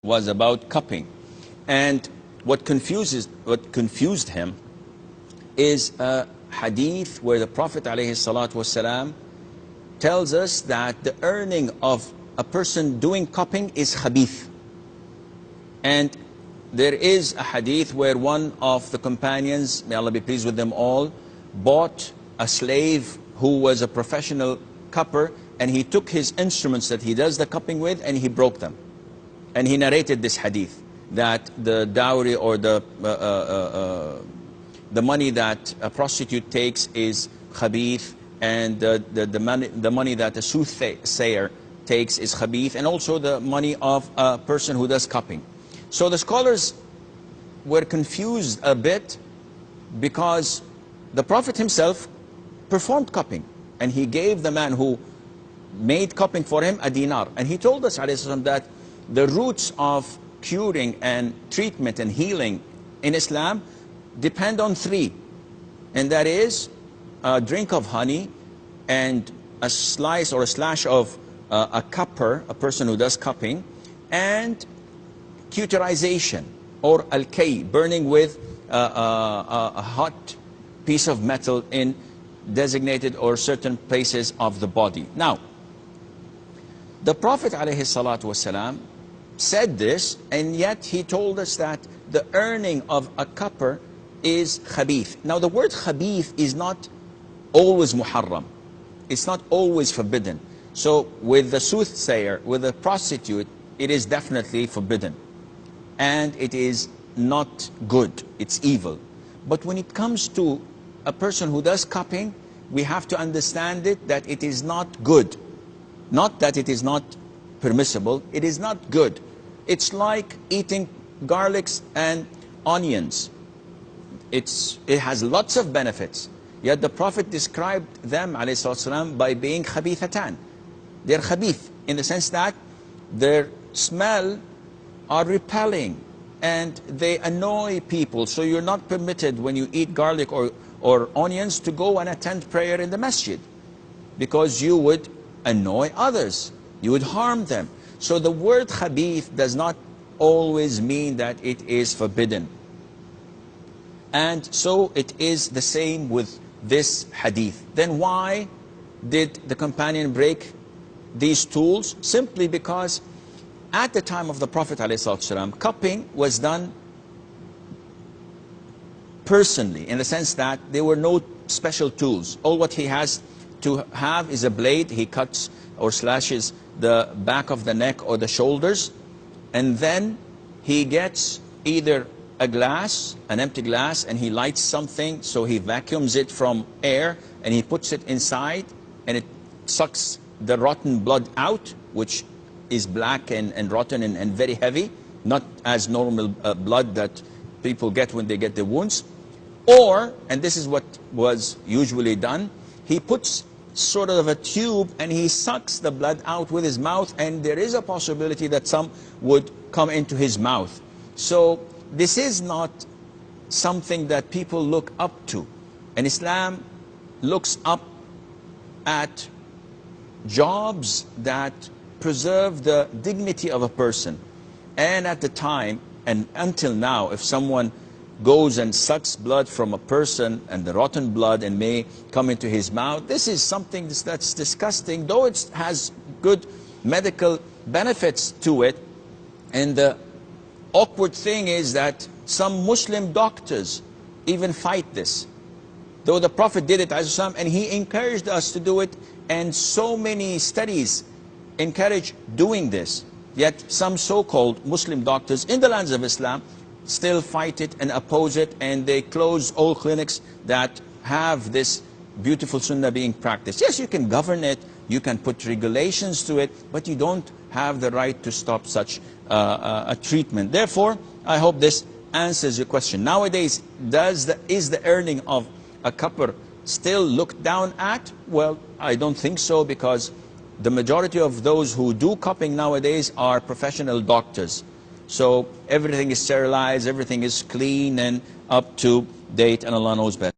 was about cupping. And what confused him is a hadith where the Prophet ﷺ tells us that the earning of a person doing cupping is khabith. And there is a hadith where one of the companions, may Allah be pleased with them all, bought a slave who was a professional cupper, and he took his instruments that he does the cupping with and he broke them. And he narrated this hadith, that the dowry or the money that a prostitute takes is khabith, and the money that a soothsayer takes is khabith, and also the money of a person who does cupping. So the scholars were confused a bit because the Prophet himself performed cupping, and he gave the man who made cupping for him a dinar. And he told us ﷺ, that the roots of curing and treatment and healing in Islam depend on three, and that is a drink of honey and a slice or a slash of a cupper, a person who does cupping, and cauterization or al-kay, burning with a hot piece of metal in designated or certain places of the body. Now, the Prophet ﷺ said this, and yet he told us that the earning of a cupper is khabith. Now, the word khabith is not always muharram. It's not always forbidden. So with the soothsayer, with the prostitute, it is definitely forbidden. And it is not good. It's evil. But when it comes to a person who does cupping, we have to understand it that it is not good. Not that it is not permissible. It is not good. It's like eating garlics and onions. It has lots of benefits. Yet the Prophet described them ﷺ by being khabithatan. They're khabith in the sense that their smell are repelling and they annoy people. So you're not permitted when you eat garlic or onions to go and attend prayer in the masjid, because you would annoy others. You would harm them. So the word khabith does not always mean that it is forbidden. And so it is the same with this hadith. Then why did the companion break these tools? Simply because at the time of the Prophet ﷺ, cupping was done personally, in the sense that there were no special tools. All what he has to have is a blade. He cuts or slashes the back of the neck or the shoulders, and then he gets either a glass, an empty glass, and he lights something, so he vacuums it from air, and he puts it inside, and it sucks the rotten blood out, which is black and rotten and very heavy, not as normal blood that people get when they get their wounds. Or, and this is what was usually done, he puts sort of a tube and he sucks the blood out with his mouth, and there is a possibility that some would come into his mouth. So this is not something that people look up to. And Islam looks up at jobs that preserve the dignity of a person. And at the time, and until now, if someone goes and sucks blood from a person, and the rotten blood, and may come into his mouth, this is something that's disgusting, though it has good medical benefits to it. And the awkward thing is that some Muslim doctors even fight this. Though the Prophet did it, and he encouraged us to do it, and so many studies encourage doing this. Yet some so-called Muslim doctors in the lands of Islam still fight it and oppose it, and they close all clinics that have this beautiful sunnah being practiced. Yes, you can govern it, you can put regulations to it, but you don't have the right to stop such a treatment. Therefore, I hope this answers your question. Nowadays, is the earning of a cupper still looked down at? Well, I don't think so, because the majority of those who do cupping nowadays are professional doctors. So everything is sterilized, everything is clean and up to date, and Allah knows best.